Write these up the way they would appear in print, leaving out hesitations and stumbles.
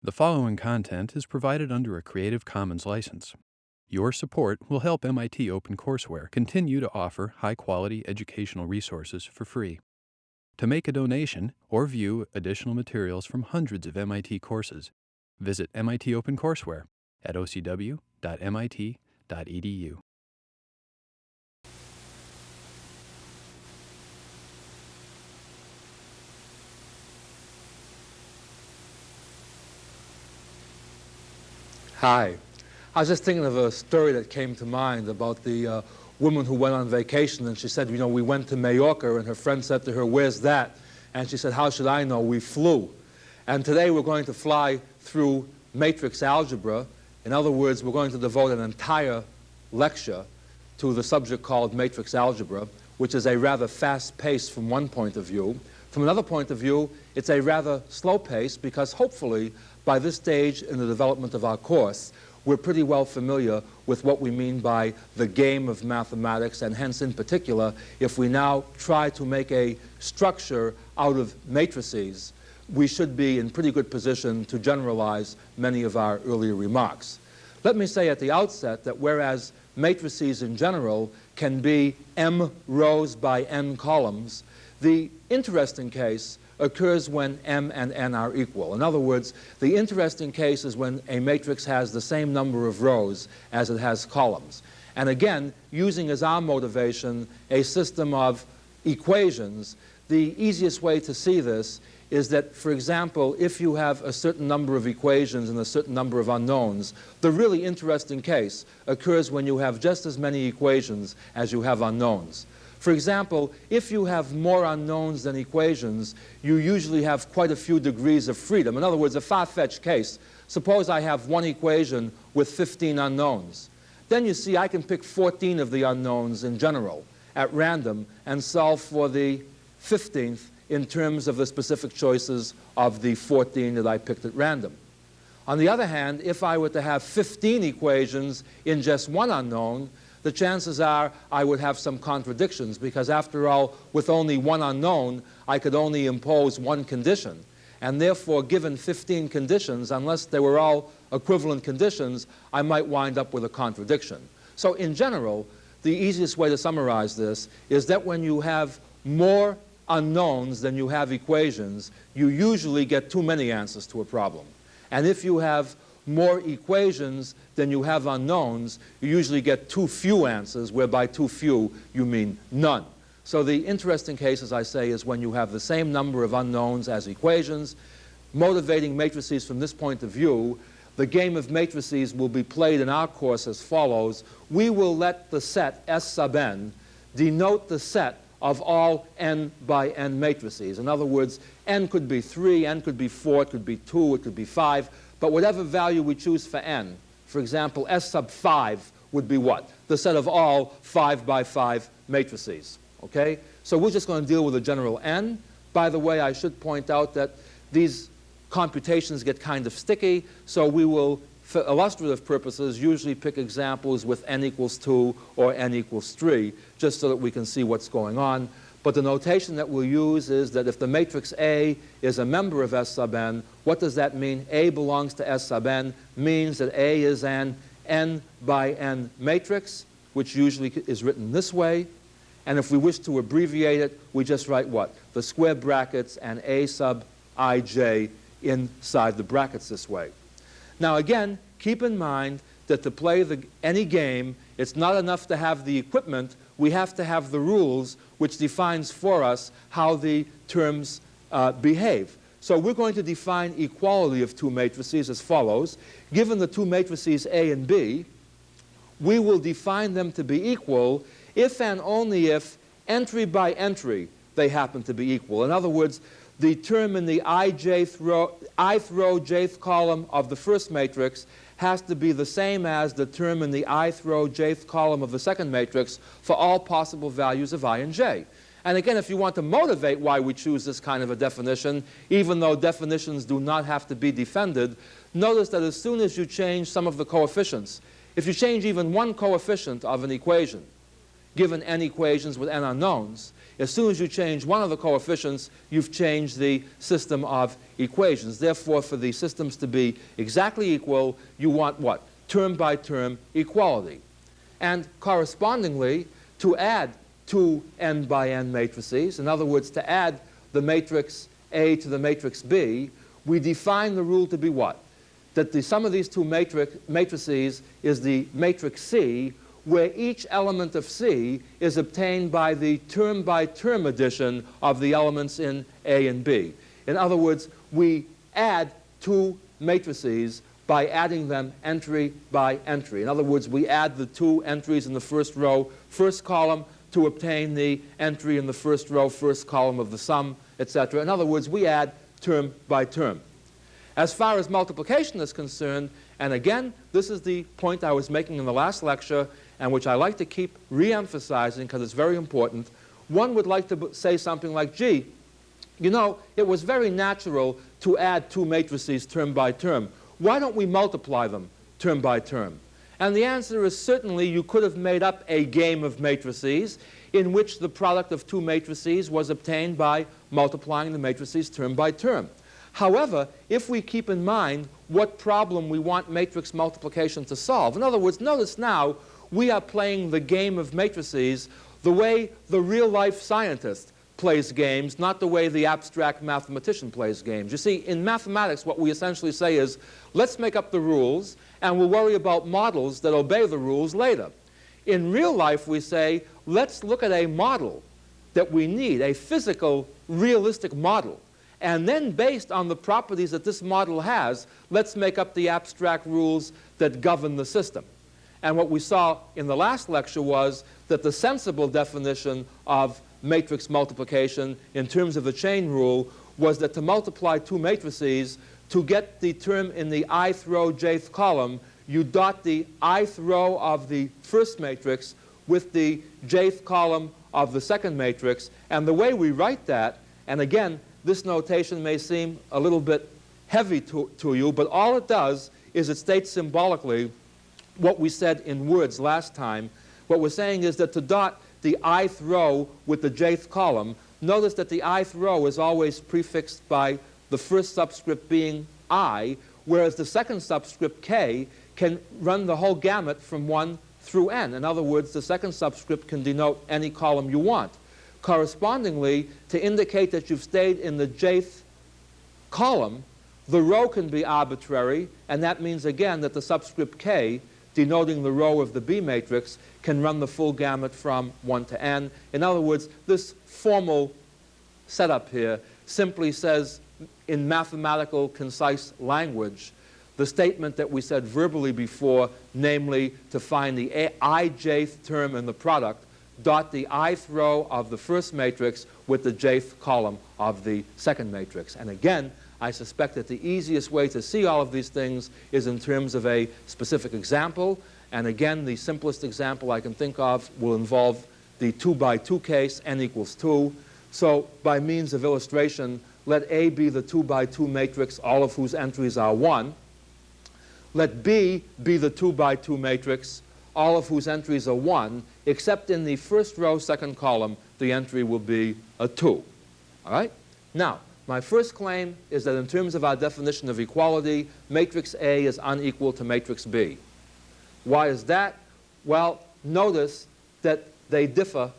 The following content is provided under a Creative Commons license. Your support will help MIT OpenCourseware continue to offer high-quality educational resources for free. To make a donation or view additional materials from hundreds of MIT courses, visit MIT OpenCourseware at ocw.mit.edu. Hi. I was just thinking of a story that came to mind about the woman who went on vacation, and she said, we went to Majorca, and her friend said to her, "Where's that?" And she said, "How should I know? We flew." And today we're going to fly through matrix algebra. In other words, we're going to devote an entire lecture to the subject called matrix algebra, which is a rather fast pace from one point of view. From another point of view, it's a rather slow pace because hopefully by this stage in the development of our course, we're pretty well familiar with what we mean by the game of mathematics, and hence in particular, if we now try to make a structure out of matrices, we should be in pretty good position to generalize many of our earlier remarks. Let me say at the outset that whereas matrices in general can be m rows by n columns, the interesting case occurs when m and n are equal. In other words, the interesting case is when a matrix has the same number of rows as it has columns. And again, using as our motivation a system of equations, the easiest way to see this is that, for example, if you have a certain number of equations and a certain number of unknowns, the really interesting case occurs when you have just as many equations as you have unknowns. For example, if you have more unknowns than equations, you usually have quite a few degrees of freedom. In other words, a far-fetched case, suppose I have one equation with 15 unknowns. Then you see I can pick 14 of the unknowns in general at random and solve for the 15th in terms of the specific choices of the 14 that I picked at random. On the other hand, if I were to have 15 equations in just one unknown, the chances are I would have some contradictions because, after all, with only one unknown, I could only impose one condition. And therefore, given 15 conditions, unless they were all equivalent conditions, I might wind up with a contradiction. So in general, the easiest way to summarize this is that when you have more unknowns than you have equations, you usually get too many answers to a problem. And if you have more equations than you have unknowns, you usually get too few answers, whereby too few you mean none. So the interesting case, as I say, is when you have the same number of unknowns as equations. Motivating matrices from this point of view, the game of matrices will be played in our course as follows. We will let the set S sub n denote the set of all n by n matrices. In other words, n could be 3, n could be 4, it could be 2, it could be 5, but whatever value we choose for n, for example, S sub 5 would be what? The set of all 5 by 5 matrices. Okay? So we're just going to deal with a general n. By the way, I should point out that these computations get kind of sticky, so we will, for illustrative purposes, usually pick examples with n equals 2 or n equals 3, just so that we can see what's going on. But the notation that we'll use is that if the matrix A is a member of S sub n, what does that mean? A belongs to S sub n means that A is an n by n matrix, which usually is written this way. And if we wish to abbreviate it, we just write what? The square brackets and A sub ij inside the brackets this way. Now again, keep in mind that to play any game, it's not enough to have the equipment. We have to have the rules, which defines for us how the terms behave. So we're going to define equality of two matrices as follows. Given the two matrices A and B, we will define them to be equal if and only if, entry by entry, they happen to be equal. In other words, the term in the ith row, jth column of the first matrix has to be the same as the term in the ith row, jth column of the second matrix for all possible values of I and j. And again, if you want to motivate why we choose this kind of a definition, even though definitions do not have to be defended, notice that as soon as you change some of the coefficients, if you change even one coefficient of an equation, given n equations with n unknowns, As soon as you change one of the coefficients, you've changed the system of equations. Therefore, for the systems to be exactly equal, you want what? Term by term equality. And correspondingly, to add two n by n matrices, in other words, to add the matrix A to the matrix B, we define the rule to be what? That the sum of these two matrices is the matrix C, where each element of C is obtained by the term-by-term addition of the elements in A and B. In other words, we add two matrices by adding them entry by entry. In other words, we add the two entries in the first row, first column, to obtain the entry in the first row, first column of the sum, etc. In other words, we add term by term. As far as multiplication is concerned, and again, this is the point I was making in the last lecture, and which I like to keep re-emphasizing because it's very important, one would like to say something like, gee, you know, it was very natural to add two matrices term by term. Why don't we multiply them term by term? And the answer is certainly you could have made up a game of matrices in which the product of two matrices was obtained by multiplying the matrices term by term. However, if we keep in mind what problem we want matrix multiplication to solve, in other words, notice now we are playing the game of matrices the way the real-life scientist plays games, not the way the abstract mathematician plays games. You see, in mathematics, what we essentially say is, let's make up the rules, and we'll worry about models that obey the rules later. In real life, we say, let's look at a model that we need, a physical, realistic model. And then, based on the properties that this model has, let's make up the abstract rules that govern the system. And what we saw in the last lecture was that the sensible definition of matrix multiplication in terms of the chain rule was that to multiply two matrices, to get the term in the ith row, jth column, you dot the ith row of the first matrix with the jth column of the second matrix. And the way we write that, and again, this notation may seem a little bit heavy to you, but all it does is it states symbolically what we said in words last time. What we're saying is that to dot the ith row with the jth column, notice that the ith row is always prefixed by the first subscript being I, whereas the second subscript k can run the whole gamut from 1 through n. In other words, the second subscript can denote any column you want. Correspondingly, to indicate that you've stayed in the jth column, the row can be arbitrary, and that means again that the subscript k, denoting the row of the B matrix, can run the full gamut from 1 to n. In other words, this formal setup here simply says, in mathematical, concise language, the statement that we said verbally before, namely to find the ijth term in the product, dot the ith row of the first matrix with the jth column of the second matrix. And again, I suspect that the easiest way to see all of these things is in terms of a specific example. And again, the simplest example I can think of will involve the 2 by 2 case, n equals 2. So by means of illustration, let A be the 2 by 2 matrix, all of whose entries are 1. Let B be the 2 by 2 matrix, all of whose entries are 1, except in the first row, second column, the entry will be a 2. All right? Now, my first claim is that in terms of our definition of equality, matrix A is unequal to matrix B. Why is that? Well, notice that they differ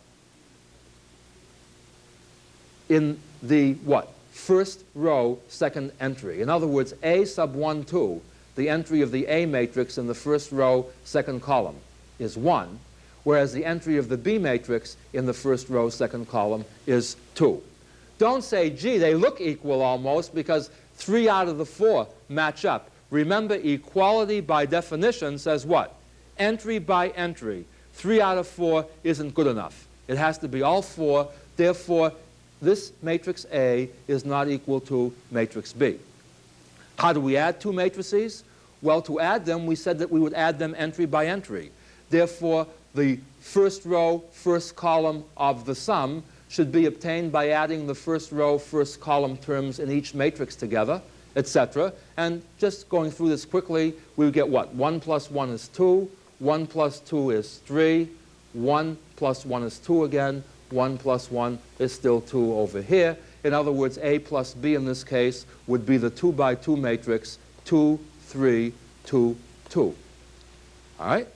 in the what? First row, second entry. In other words, A sub 1, 2, the entry of the A matrix in the first row, second column, is 1, whereas the entry of the B matrix in the first row, second column, is 2. Don't say, gee, they look equal almost, because 3 out of the 4 match up. Remember, equality by definition says what? Entry by entry. 3 out of 4 isn't good enough. It has to be all 4. Therefore, this matrix A is not equal to matrix B. How do we add two matrices? Well, to add them, we said that we would add them entry by entry. Therefore, the first row, first column of the sum should be obtained by adding the first row, first column terms in each matrix together, etc. And just going through this quickly, we would get what? 1 plus 1 is 2. 1 plus 2 is 3. 1 plus 1 is 2 again. 1 plus 1 is still 2 over here. In other words, A plus B in this case would be the 2 by 2 matrix 2, 3, 2, 2. All right?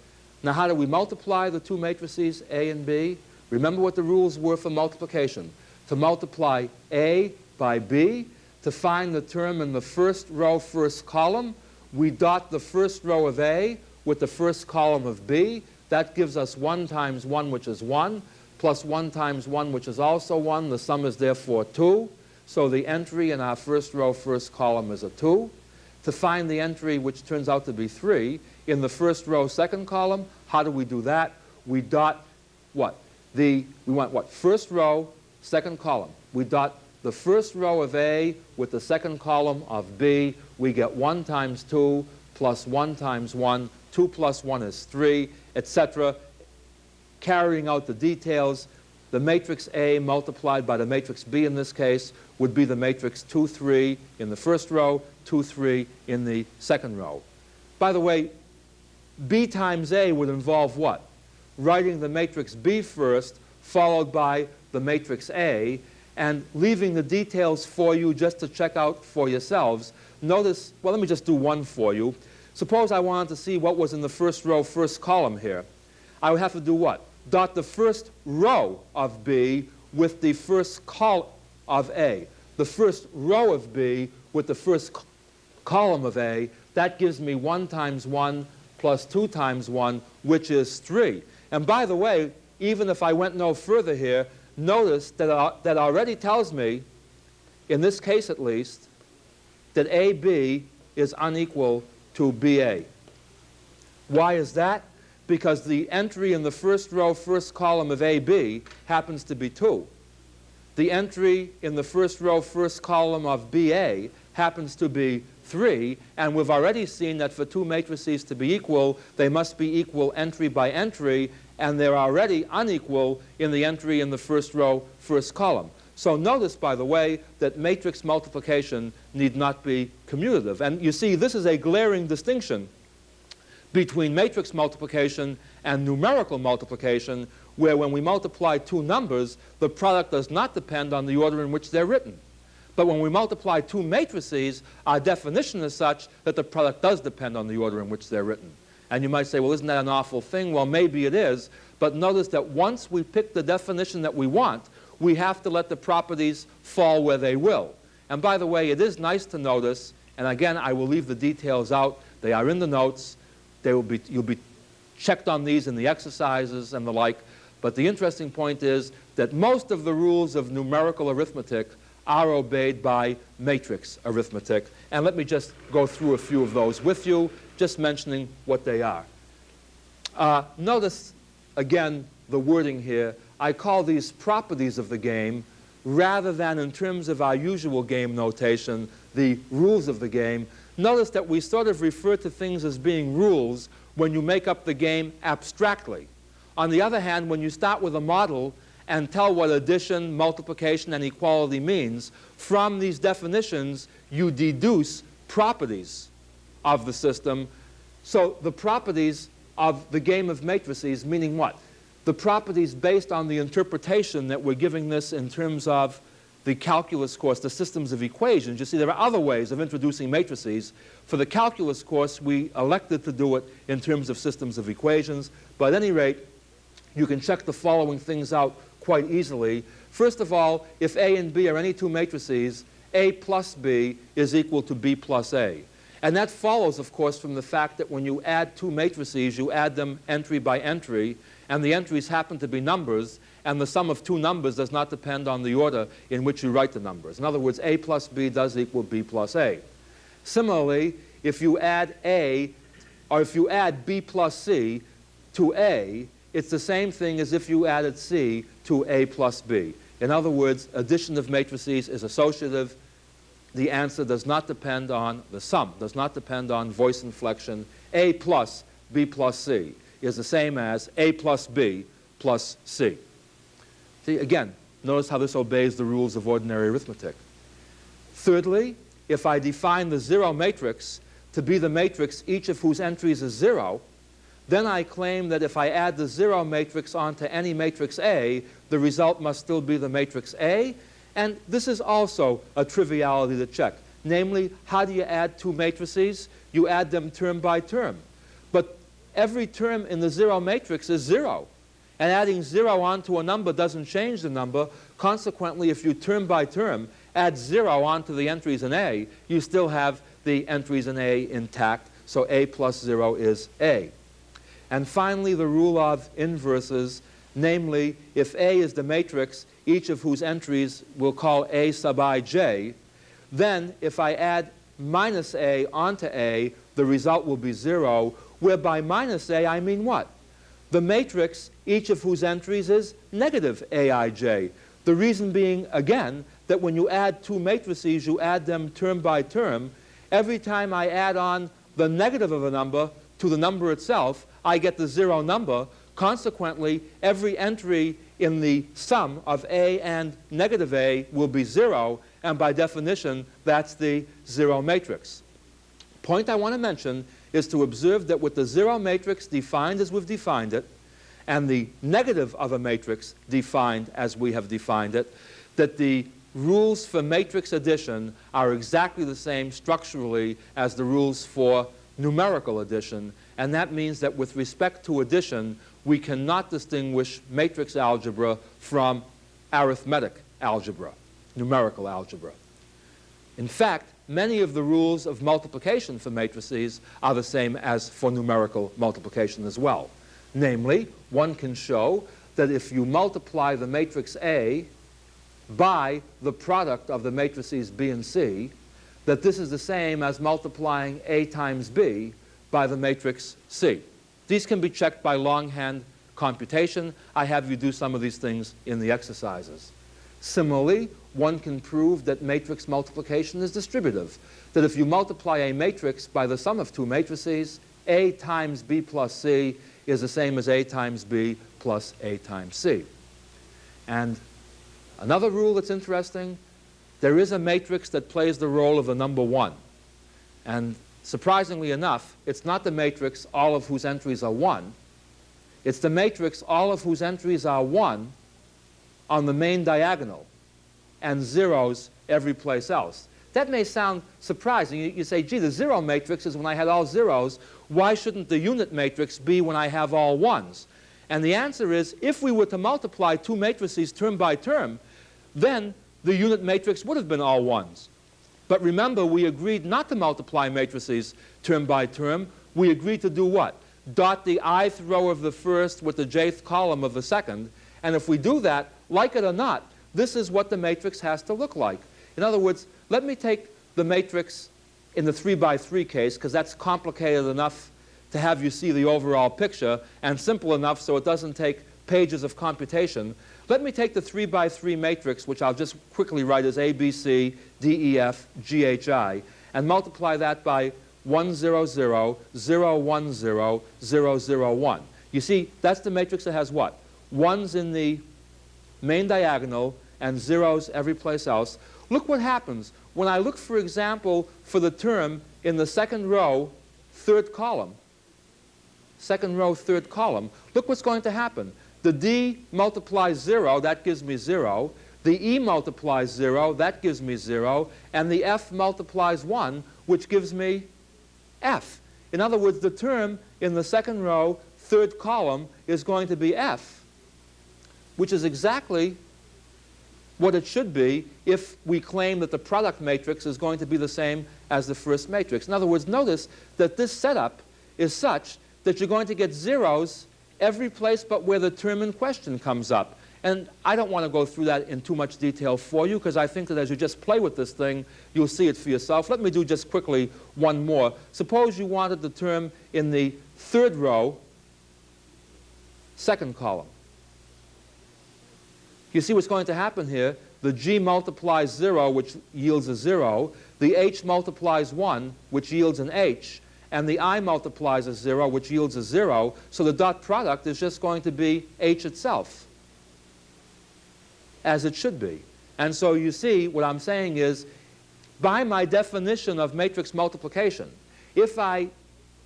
Now, how do we multiply the two matrices, A and B? Remember what the rules were for multiplication. To multiply A by B, to find the term in the first row, first column, we dot the first row of A with the first column of B. That gives us 1 times 1, which is 1, plus 1 times 1, which is also 1. The sum is therefore 2. So the entry in our first row, first column is a 2. To find the entry, which turns out to be 3, in the first row, second column, how do we do that? We dot what? We want what? First row, second column. We dot the first row of A with the second column of B. We get 1 times 2 plus 1 times 1. 2 plus 1 is 3, etc. Carrying out the details, the matrix A multiplied by the matrix B in this case would be the matrix 2, 3 in the first row, 2, 3 in the second row. By the way, B times A would involve what? Writing the matrix B first, followed by the matrix A, and leaving the details for you just to check out for yourselves. Notice, well, let me just do one for you. Suppose I wanted to see what was in the first row, first column here. I would have to do what? Dot the first row of B with the first column of A. The first row of B with the first column of A. That gives me 1 times 1 plus 2 times 1, which is 3. And by the way, even if I went no further here, notice that that already tells me, in this case at least, that AB is unequal to BA. Why is that? Because the entry in the first row, first column of AB happens to be 2. The entry in the first row, first column of BA happens to be 3, and we've already seen that for two matrices to be equal, they must be equal entry by entry, and they're already unequal in the entry in the first row, first column. So notice, by the way, that matrix multiplication need not be commutative. And you see, this is a glaring distinction between matrix multiplication and numerical multiplication, where when we multiply two numbers, the product does not depend on the order in which they're written. But when we multiply two matrices, our definition is such that the product does depend on the order in which they're written. And you might say, well, isn't that an awful thing? Well, maybe it is. But notice that once we pick the definition that we want, we have to let the properties fall where they will. And by the way, it is nice to notice, and again, I will leave the details out. They are in the notes. You'll be checked on these in the exercises and the like. But the interesting point is that most of the rules of numerical arithmetic are obeyed by matrix arithmetic. And let me just go through a few of those with you, just mentioning what they are. Notice, again, the wording here. I call these properties of the game, rather than in terms of our usual game notation, the rules of the game. Notice that we sort of refer to things as being rules when you make up the game abstractly. On the other hand, when you start with a model and tell what addition, multiplication, and equality means, from these definitions, you deduce properties of the system. So the properties of the game of matrices, meaning what? The properties based on the interpretation that we're giving this in terms of the calculus course, the systems of equations. You see, there are other ways of introducing matrices. For the calculus course, we elected to do it in terms of systems of equations. But at any rate, you can check the following things out quite easily. First of all, if A and B are any two matrices, A plus B is equal to B plus A. And that follows, of course, from the fact that when you add two matrices, you add them entry by entry, and the entries happen to be numbers, and the sum of two numbers does not depend on the order in which you write the numbers. In other words, A plus B does equal B plus A. Similarly, if you add A, or if you add B plus C to A, it's the same thing as if you added C to A plus B. In other words, addition of matrices is associative. The answer does not depend on the sum, does not depend on voice inflection. A plus B plus C is the same as A plus B plus C. See, again, notice how this obeys the rules of ordinary arithmetic. Thirdly, if I define the zero matrix to be the matrix each of whose entries is 0, then I claim that if I add the zero matrix onto any matrix A, the result must still be the matrix A. And this is also a triviality to check. Namely, how do you add two matrices? You add them term by term. But every term in the 0 matrix is 0. And adding 0 onto a number doesn't change the number. Consequently, if you term by term add 0 onto the entries in A, you still have the entries in A intact. So A plus 0 is A. And finally, the rule of inverses. Namely, if A is the matrix, each of whose entries we'll call A sub ij, then if I add minus A onto A, the result will be 0, where by minus A I mean what? The matrix, each of whose entries is negative Aij. The reason being, again, that when you add two matrices, you add them term by term. Every time I add on the negative of a number to the number itself, I get the 0 number. Consequently, every entry in the sum of A and negative A will be 0, and by definition, that's the 0 matrix. Point I want to mention is to observe that with the 0 matrix defined as we've defined it, and the negative of a matrix defined as we have defined it, that the rules for matrix addition are exactly the same structurally as the rules for numerical addition, and that means that with respect to addition, we cannot distinguish matrix algebra from arithmetic algebra, numerical algebra. In fact, many of the rules of multiplication for matrices are the same as for numerical multiplication as well. Namely, one can show that if you multiply the matrix A by the product of the matrices B and C, that this is the same as multiplying A times B by the matrix C. These can be checked by longhand computation. I have you do some of these things in the exercises. Similarly, one can prove that matrix multiplication is distributive, that if you multiply a matrix by the sum of two matrices, A times B plus C is the same as A times B plus A times C. And another rule that's interesting, there is a matrix that plays the role of the number 1. And surprisingly enough, it's not the matrix all of whose entries are 1. It's the matrix all of whose entries are 1 on the main diagonal and zeros every place else. That may sound surprising. You say, gee, the 0 matrix is when I had all zeros. Why shouldn't the unit matrix be when I have all 1s? And the answer is, if we were to multiply two matrices term by term, then the unit matrix would have been all 1s. But remember, we agreed not to multiply matrices term by term. We agreed to do what? Dot the ith row of the first with the jth column of the second. And if we do that, like it or not, this is what the matrix has to look like. In other words, let me take the matrix in the 3 by 3 case, because that's complicated enough to have you see the overall picture, and simple enough so it doesn't take pages of computation. Let me take the 3 by 3 matrix, which I'll just quickly write as A, B, C, D, E, F, G, H, I, and multiply that by 1, 0, 0, 0, 1, 0, 0, 0, 1. You see, that's the matrix that has what? 1s in the main diagonal and zeros every place else. Look what happens. When I look, for example, for the term in the second row, third column, look what's going to happen. The D multiplies 0, that gives me 0. The E multiplies 0, that gives me 0. And the F multiplies 1, which gives me F. In other words, the term in the second row, third column, is going to be F, which is exactly what it should be if we claim that the product matrix is going to be the same as the first matrix. In other words, notice that this setup is such that you're going to get zeros every place but where the term in question comes up. And I don't want to go through that in too much detail for you, because I think that as you just play with this thing, you'll see it for yourself. Let me do just quickly one more. Suppose you wanted the term in the third row, second column. You see what's going to happen here? The G multiplies 0, which yields a 0. The H multiplies 1, which yields an H. And the I multiplies a 0, which yields a 0. So the dot product is just going to be H itself, as it should be. And so you see, what I'm saying is, by my definition of matrix multiplication, if I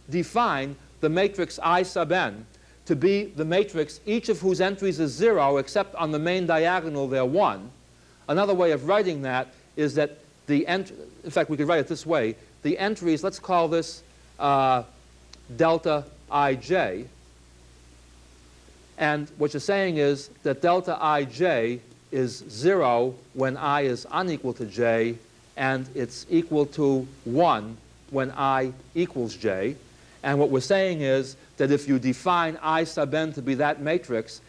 define the matrix I sub n to be the matrix, each of whose entries is 0, except on the main diagonal they're 1. Another way of writing that is that in fact, we could write it this way. The entries, let's call this delta ij. And what you're saying is that delta ij is 0 when I is unequal to j, and it's equal to 1 when I equals j. And what we're saying is that if you define I sub n to be that matrix,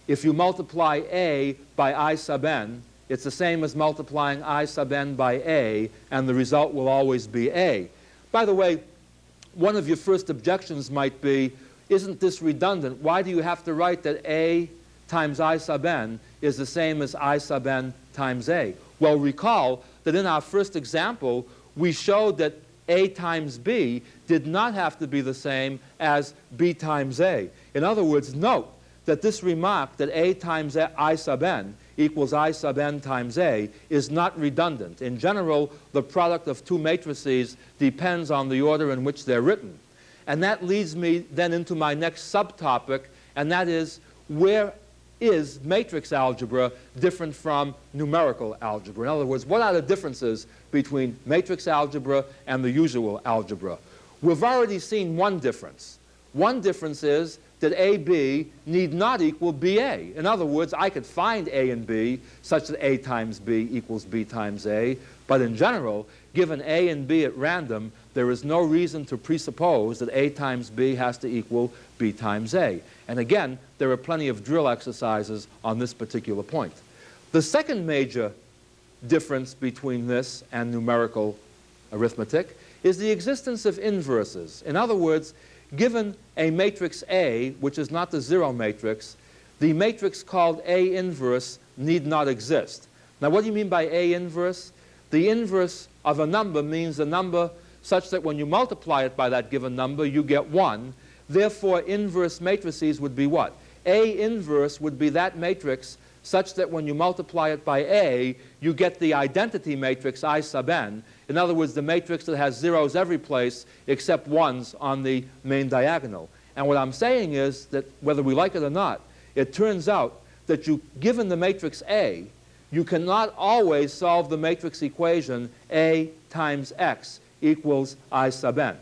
if you multiply A by I sub n, it's the same as multiplying I sub n by A, and the result will always be A. By the way, one of your first objections might be, isn't this redundant? Why do you have to write that A times I sub n is the same as I sub n times A? Well, recall that in our first example, we showed that A times B did not have to be the same as B times A. In other words, note that this remark that A times I sub n equals I sub n times A is not redundant. In general, the product of two matrices depends on the order in which they're written. And that leads me then into my next subtopic, and that is, where is matrix algebra different from numerical algebra? In other words, what are the differences between matrix algebra and the usual algebra? We've already seen one difference. One difference is that AB need not equal BA. In other words, I could find A and B such that A times B equals B times A, but in general, given A and B at random, there is no reason to presuppose that A times B has to equal B times A. And again, there are plenty of drill exercises on this particular point. The second major difference between this and numerical arithmetic is the existence of inverses. In other words, given a matrix A, which is not the zero matrix, the matrix called A inverse need not exist. Now, what do you mean by A inverse? The inverse of a number means a number such that when you multiply it by that given number, you get 1. Therefore, inverse matrices would be what? A inverse would be that matrix such that when you multiply it by A, you get the identity matrix I sub n. In other words, the matrix that has zeros every place except ones on the main diagonal. And what I'm saying is that whether we like it or not, it turns out that given the matrix A, you cannot always solve the matrix equation A times X equals I sub n.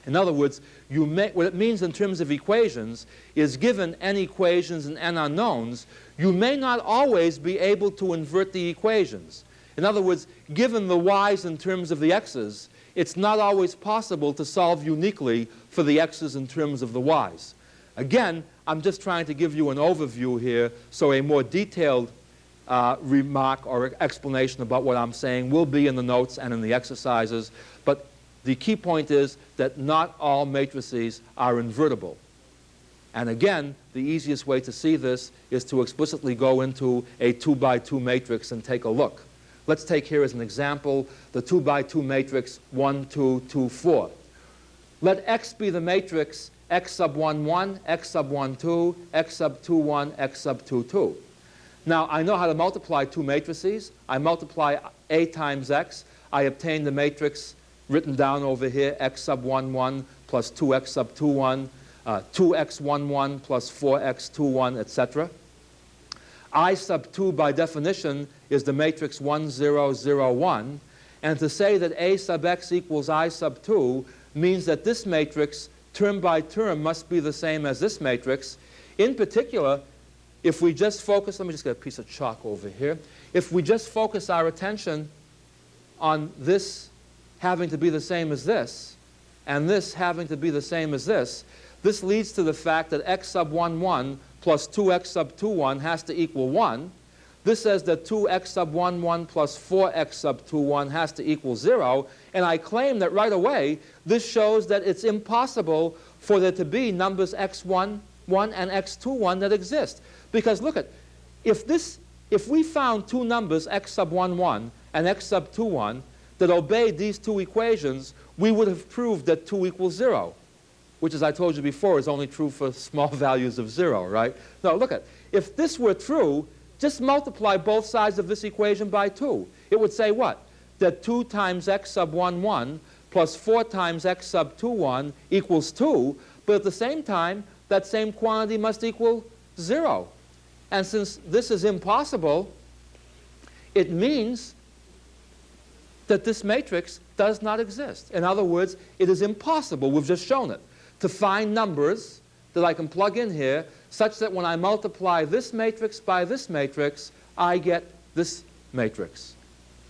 In other words, what it means in terms of equations is given n equations and n unknowns, you may not always be able to invert the equations. In other words, given the y's in terms of the x's, it's not always possible to solve uniquely for the x's in terms of the y's. Again, I'm just trying to give you an overview here, so a more detailed remark or explanation about what I'm saying will be in the notes and in the exercises. But the key point is that not all matrices are invertible. And again, the easiest way to see this is to explicitly go into a 2-by-2 matrix and take a look. Let's take here as an example the 2-by-2 matrix 1, 2, 2, 4. Let X be the matrix X sub 1, 1, X sub 1, 2, X sub 2, 1, X sub 2, 2. Now, I know how to multiply two matrices. I multiply A times X. I obtain the matrix written down over here, X sub 1, 1 plus 2X sub 2, 1, 2X 1, 1 plus 4X 2, 1, etc. I sub 2, by definition, is the matrix 1, 0, 0, 1. And to say that A sub X equals I sub 2 means that this matrix, term by term, must be the same as this matrix. In particular, if we just focus, let me just get a piece of chalk over here. If we just focus our attention on this having to be the same as this, and this having to be the same as this leads to the fact that X sub 1, 1 plus 2X sub 2, 1 has to equal 1. This says that 2X sub 1, 1 plus 4X sub 2, 1 has to equal 0. And I claim that right away, this shows that it's impossible for there to be numbers X1, 1 and X2, 1 that exist. Because look at, if we found two numbers, X sub 1, 1 and X sub 2, 1, that obeyed these two equations, we would have proved that 2 equals 0, which, as I told you before, is only true for small values of 0, right? No, look at, if this were true, just multiply both sides of this equation by 2. It would say what? That 2 times X sub 1, 1 plus 4 times X sub 2, 1 equals 2, but at the same time, that same quantity must equal 0. And since this is impossible, it means that this matrix does not exist. In other words, it is impossible, we've just shown it, to find numbers that I can plug in here such that when I multiply this matrix by this matrix, I get this matrix.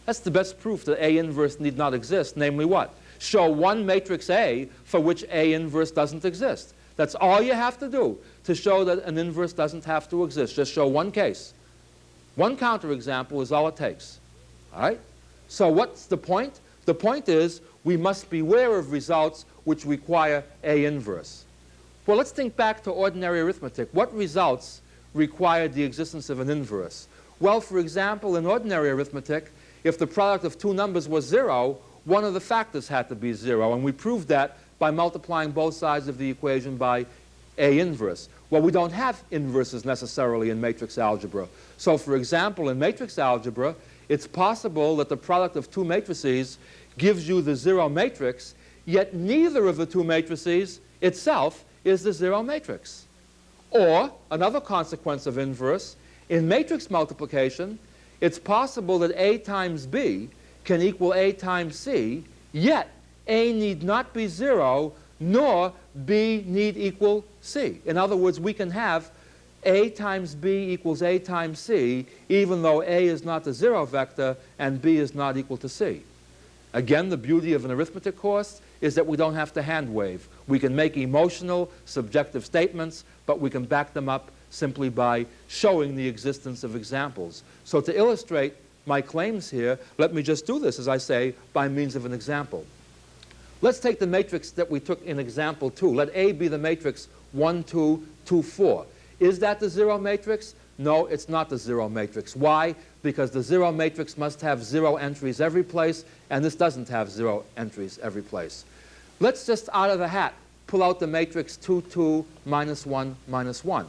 That's the best proof that A inverse need not exist, namely what? Show one matrix A for which A inverse doesn't exist. That's all you have to do to show that an inverse doesn't have to exist. Just show one case. One counterexample is all it takes. All right? So what's the point? The point is we must beware of results which require A inverse. Well, let's think back to ordinary arithmetic. What results required the existence of an inverse? Well, for example, in ordinary arithmetic, if the product of two numbers was 0, one of the factors had to be 0. And we proved that by multiplying both sides of the equation by A inverse. Well, we don't have inverses necessarily in matrix algebra. So, for example, in matrix algebra, it's possible that the product of two matrices gives you the 0 matrix, yet neither of the two matrices itself is the 0 matrix. Or, another consequence of inverse, in matrix multiplication, it's possible that A times B can equal A times C, yet A need not be 0, nor B need equal C. In other words, we can have A times B equals A times C, even though A is not the 0 vector and B is not equal to C. Again, the beauty of an arithmetic course is that we don't have to hand wave. We can make emotional, subjective statements, but we can back them up simply by showing the existence of examples. So to illustrate my claims here, let me just do this, as I say, by means of an example. Let's take the matrix that we took in example 2. Let A be the matrix 1, 2, 2, 4. Is that the 0 matrix? No, it's not the 0 matrix. Why? Because the 0 matrix must have 0 entries every place, and this doesn't have 0 entries every place. Let's just, out of the hat, pull out the matrix 2, 2, minus 1, minus 1.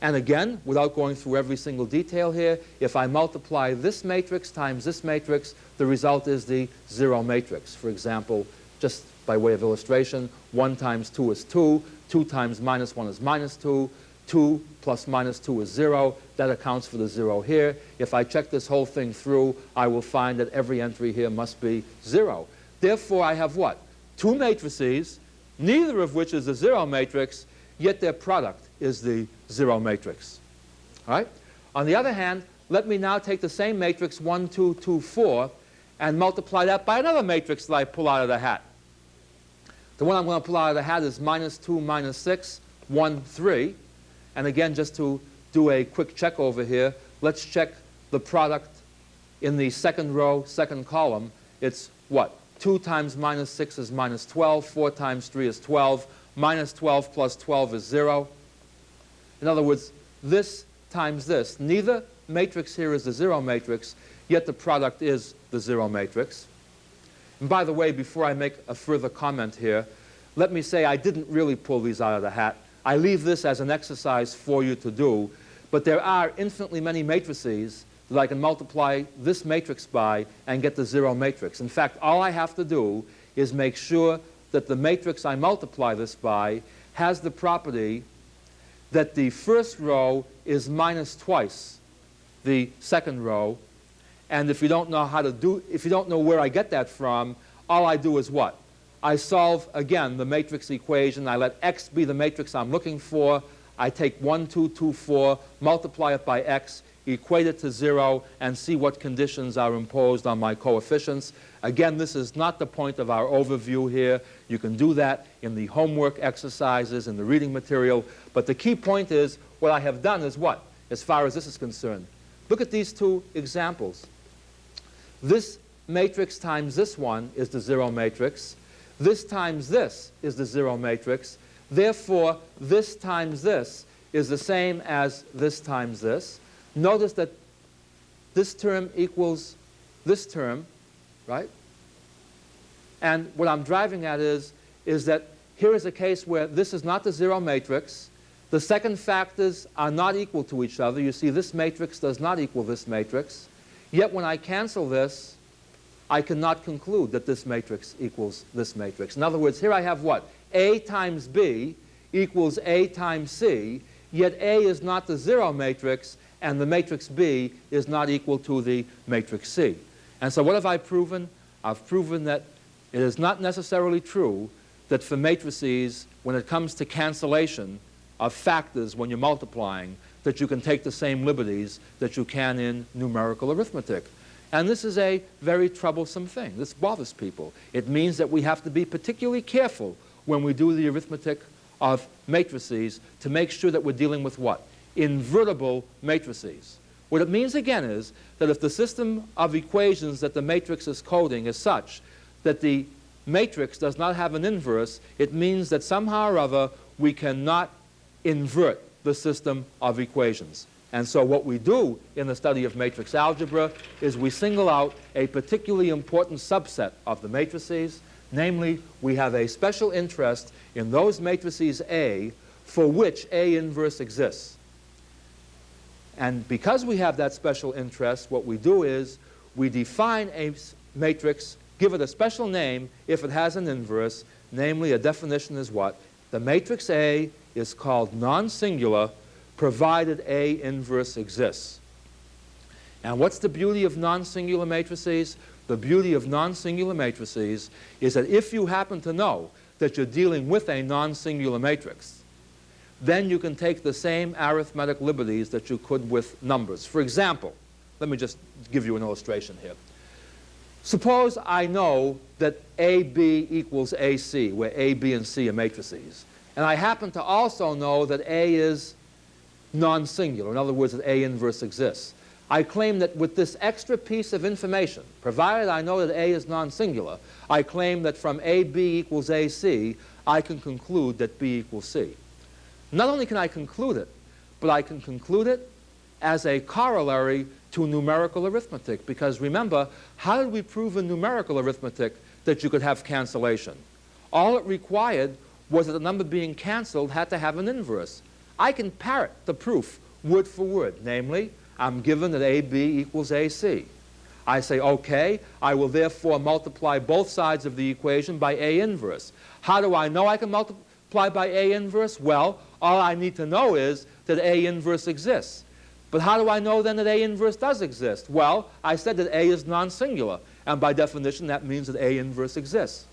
And again, without going through every single detail here, if I multiply this matrix times this matrix, the result is the 0 matrix. For example, just by way of illustration, 1 times 2 is 2, 2 times minus 1 is minus 2, 2 plus minus 2 is 0. That accounts for the 0 here. If I check this whole thing through, I will find that every entry here must be 0. Therefore, I have what? Two matrices, neither of which is the 0 matrix, yet their product is the 0 matrix. All right? On the other hand, let me now take the same matrix 1, 2, 2, 4 and multiply that by another matrix that I pull out of the hat. The one I'm going to pull out of the hat is minus 2, minus 6, 1, 3. And again, just to do a quick check over here, let's check the product in the second row, second column. It's what? 2 times minus 6 is minus 12. 4 times 3 is 12. Minus 12 plus 12 is 0. In other words, this times this. Neither matrix here is the 0 matrix, yet the product is the 0 matrix. And by the way, before I make a further comment here, let me say I didn't really pull these out of the hat. I leave this as an exercise for you to do, but there are infinitely many matrices that I can multiply this matrix by and get the 0 matrix. In fact, all I have to do is make sure that the matrix I multiply this by has the property that the first row is minus twice the second row. And if you don't know how to do, if you don't know where I get that from, all I do is what? I solve, again, the matrix equation. I let x be the matrix I'm looking for. I take 1, 2, 2, 4, multiply it by x, equate it to 0, and see what conditions are imposed on my coefficients. Again, this is not the point of our overview here. You can do that in the homework exercises, in the reading material. But the key point is, what I have done is what, as far as this is concerned? Look at these two examples. This matrix times this one is the 0 matrix. This times this is the 0 matrix. Therefore, this times this is the same as this times this. Notice that this term equals this term, right? And what I'm driving at is that here is a case where this is not the 0 matrix. The second factors are not equal to each other. You see, this matrix does not equal this matrix. Yet when I cancel this, I cannot conclude that this matrix equals this matrix. In other words, here I have what? A times B equals A times C, yet A is not the 0 matrix, and the matrix B is not equal to the matrix C. And so what have I proven? I've proven that it is not necessarily true that for matrices, when it comes to cancellation of factors when you're multiplying, that you can take the same liberties that you can in numerical arithmetic. And this is a very troublesome thing. This bothers people. It means that we have to be particularly careful when we do the arithmetic of matrices to make sure that we're dealing with what? Invertible matrices. What it means again is that if the system of equations that the matrix is coding is such that the matrix does not have an inverse, it means that somehow or other we cannot invert the system of equations. And so what we do in the study of matrix algebra is we single out a particularly important subset of the matrices. Namely, we have a special interest in those matrices A for which A inverse exists. And because we have that special interest, what we do is we define a matrix, give it a special name if it has an inverse. Namely, a definition is what? The matrix A is called non-singular provided A inverse exists. And what's the beauty of non-singular matrices? The beauty of non-singular matrices is that if you happen to know that you're dealing with a non-singular matrix, then you can take the same arithmetic liberties that you could with numbers. For example, let me just give you an illustration here. Suppose I know that AB equals AC, where A, B, and C are matrices. And I happen to also know that A is non-singular. In other words, that A inverse exists. I claim that with this extra piece of information, provided I know that A is non-singular, I claim that from AB equals AC, I can conclude that B equals C. Not only can I conclude it, but I can conclude it as a corollary to numerical arithmetic. Because remember, how did we prove in numerical arithmetic that you could have cancellation? All it required was that the number being canceled had to have an inverse. I can parrot the proof word for word. Namely, I'm given that AB equals AC. I say, okay, I will therefore multiply both sides of the equation by A inverse. How do I know I can multiply by A inverse? Well, all I need to know is that A inverse exists. But how do I know then that A inverse does exist? Well, I said that A is non-singular, and by definition that means that A inverse exists.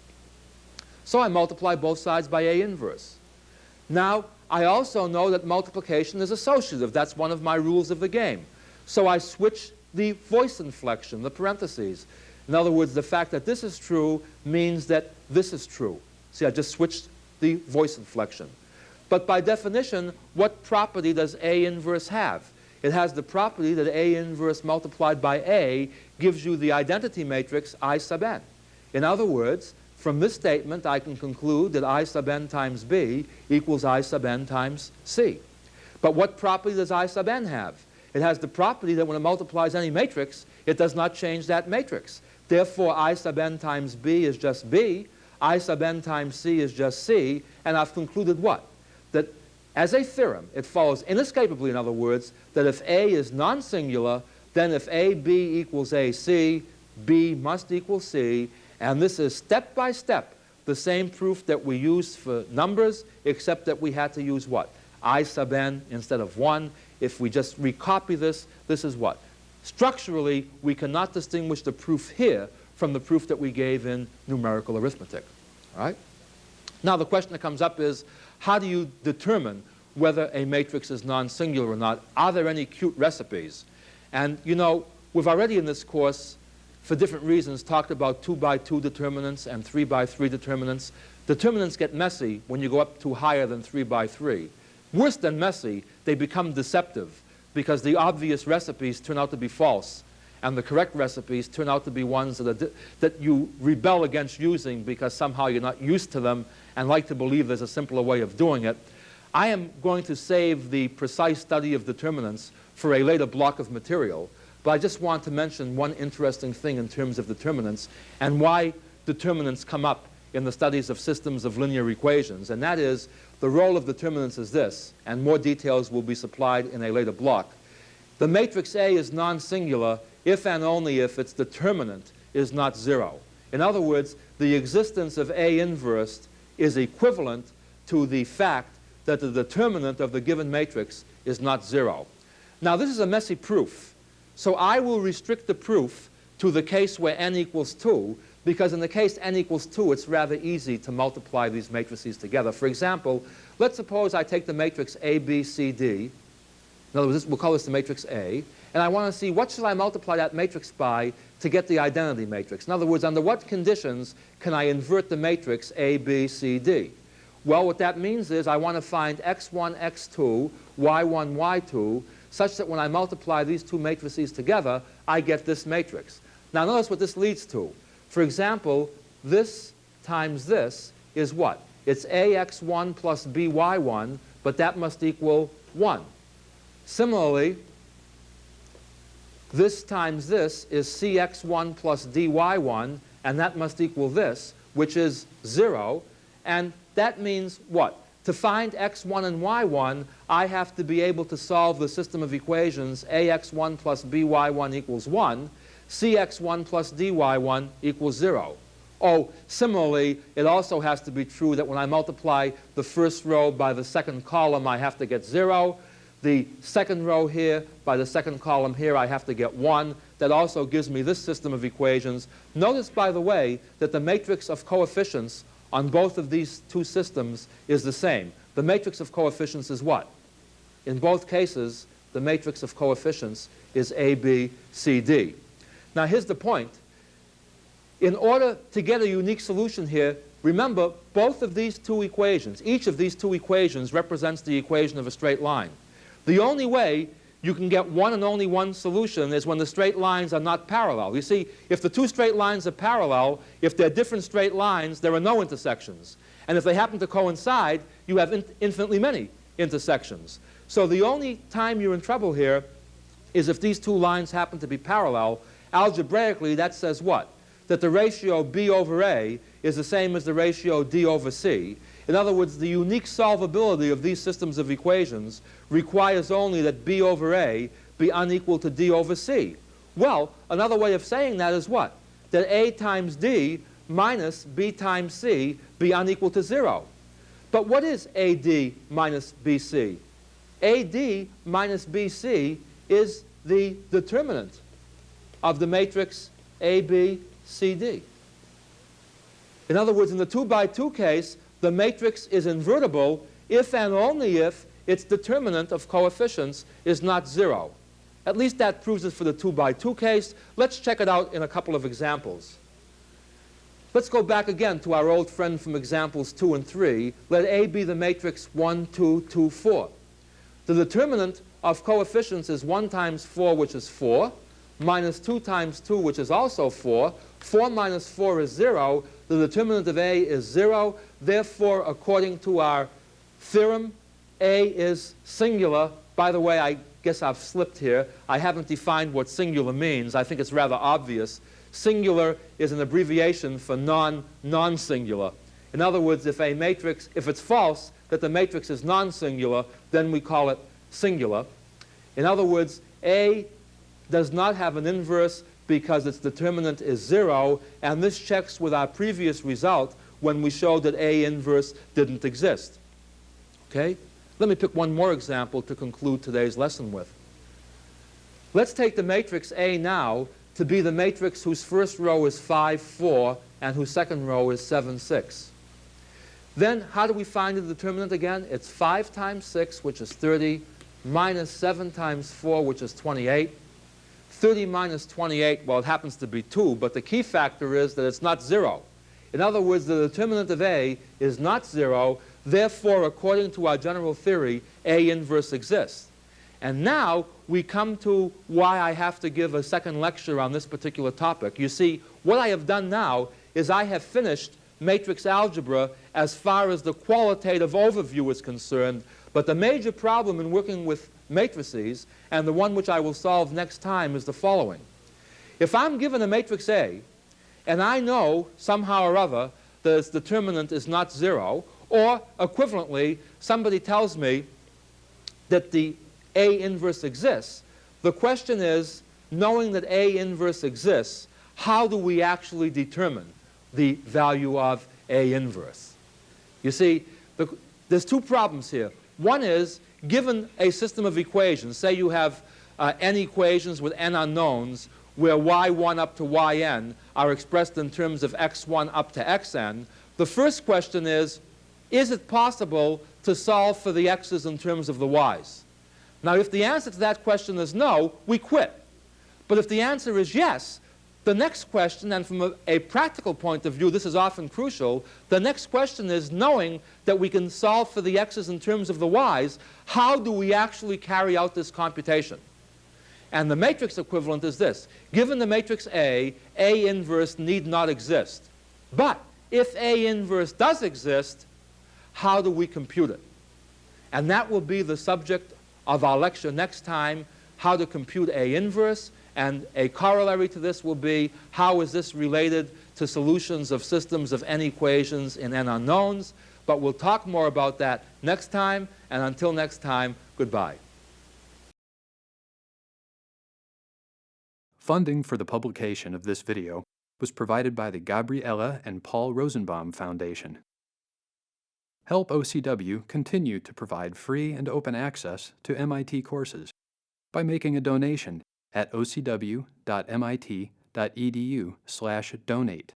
So I multiply both sides by A inverse. Now, I also know that multiplication is associative. That's one of my rules of the game. So I switch the voice inflection, the parentheses. In other words, the fact that this is true means that this is true. See, I just switched the voice inflection. But by definition, what property does A inverse have? It has the property that A inverse multiplied by A gives you the identity matrix I sub n. In other words, from this statement, I can conclude that I sub n times B equals I sub n times C. But what property does I sub n have? It has the property that when it multiplies any matrix, it does not change that matrix. Therefore, I sub n times B is just B, I sub n times C is just C, and I've concluded what? That as a theorem, it follows inescapably, in other words, that if A is non-singular, then if AB equals AC, B must equal C. And this is step by step the same proof that we used for numbers, except that we had to use what? I sub n instead of 1. If we just recopy this, this is what? Structurally, we cannot distinguish the proof here from the proof that we gave in numerical arithmetic. All right? Now, the question that comes up is, how do you determine whether a matrix is non-singular or not? Are there any cute recipes? And, you know, we've already in this course, for different reasons, talked about 2-by-2 determinants and 3-by-3 determinants. Determinants get messy when you go up to higher than 3-by-3. Worse than messy, they become deceptive because the obvious recipes turn out to be false, and the correct recipes turn out to be ones that you rebel against using because somehow you're not used to them and like to believe there's a simpler way of doing it. I am going to save the precise study of determinants for a later block of material. But I just want to mention one interesting thing in terms of determinants and why determinants come up in the studies of systems of linear equations. And that is, the role of determinants is this, and more details will be supplied in a later block. The matrix A is non-singular if and only if its determinant is not 0. In other words, the existence of A inverse is equivalent to the fact that the determinant of the given matrix is not 0. Now, this is a messy proof. So I will restrict the proof to the case where n equals 2, because in the case n equals 2, it's rather easy to multiply these matrices together. For example, let's suppose I take the matrix A, B, C, D. In other words, we'll call this the matrix A. And I want to see what should I multiply that matrix by to get the identity matrix. In other words, under what conditions can I invert the matrix A, B, C, D? Well, what that means is I want to find x1, x2, y1, y2, such that when I multiply these two matrices together, I get this matrix. Now, notice what this leads to. For example, this times this is what? It's ax1 plus by1, but that must equal 1. Similarly, this times this is cx1 plus dy1, and that must equal this, which is 0. And that means what? To find x1 and y1, I have to be able to solve the system of equations ax1 plus by1 equals 1, cx1 plus dy1 equals 0. Oh, similarly, it also has to be true that when I multiply the first row by the second column, I have to get 0. The second row here by the second column here, I have to get 1. That also gives me this system of equations. Notice, by the way, that the matrix of coefficients on both of these two systems is the same. The matrix of coefficients is what? In both cases, the matrix of coefficients is A, B, C, D. Now, here's the point. In order to get a unique solution here, remember, both of these two equations, each of these two equations represents the equation of a straight line. The only way you can get one and only one solution is when the straight lines are not parallel. You see, if the two straight lines are parallel, if they're different straight lines, there are no intersections. And if they happen to coincide, you have infinitely many intersections. So the only time you're in trouble here is if these two lines happen to be parallel. Algebraically, that says what? That the ratio B over A is the same as the ratio D over C. In other words, the unique solvability of these systems of equations requires only that B over A be unequal to D over C. Well, another way of saying that is what? That A times D minus B times C be unequal to 0. But what is AD minus BC? AD minus BC is the determinant of the matrix ABCD. In other words, in the 2 by 2 case, the matrix is invertible if and only if its determinant of coefficients is not 0. At least that proves it for the 2 by 2 case. Let's check it out in a couple of examples. Let's go back again to our old friend from examples 2 and 3. Let A be the matrix 1, 2, 2, 4. The determinant of coefficients is 1 times 4, which is 4, minus 2 times 2, which is also 4. 4 minus 4 is 0. The determinant of A is 0. Therefore, according to our theorem, A is singular. By the way, I guess I've slipped here. I haven't defined what singular means. I think it's rather obvious. Singular is an abbreviation for non-singular. In other words, if a matrix, if it's false that the matrix is non-singular, then we call it singular. In other words, A does not have an inverse because its determinant is 0, and this checks with our previous result when we showed that A inverse didn't exist. Okay? Let me pick one more example to conclude today's lesson with. Let's take the matrix A now to be the matrix whose first row is 5, 4, and whose second row is 7, 6. Then how do we find the determinant again? It's 5 times 6, which is 30, minus 7 times 4, which is 28. 30 minus 28, well, it happens to be 2, but the key factor is that it's not 0. In other words, the determinant of A is not 0. Therefore, according to our general theory, A inverse exists. And now we come to why I have to give a second lecture on this particular topic. You see, what I have done now is I have finished matrix algebra as far as the qualitative overview is concerned. But the major problem in working with matrices, and the one which I will solve next time, is the following. If I'm given a matrix A, and I know somehow or other that its determinant is not 0, or equivalently, somebody tells me that the A inverse exists, the question is, knowing that A inverse exists, how do we actually determine the value of A inverse? You see, there's two problems here. One is, given a system of equations, say you have n equations with n unknowns, where y1 up to yn are expressed in terms of x1 up to xn, the first question is it possible to solve for the x's in terms of the y's? Now, if the answer to that question is no, we quit. But if the answer is yes, the next question, and from a practical point of view, this is often crucial, the next question is, knowing that we can solve for the x's in terms of the y's, how do we actually carry out this computation? And the matrix equivalent is this. Given the matrix A inverse need not exist. But if A inverse does exist, how do we compute it? And that will be the subject of our lecture next time, how to compute A inverse. And a corollary to this will be, how is this related to solutions of systems of n equations in n unknowns? But we'll talk more about that next time. And until next time, goodbye. Funding for the publication of this video was provided by the Gabriella and Paul Rosenbaum Foundation. Help OCW continue to provide free and open access to MIT courses by making a donation at ocw.mit.edu/donate.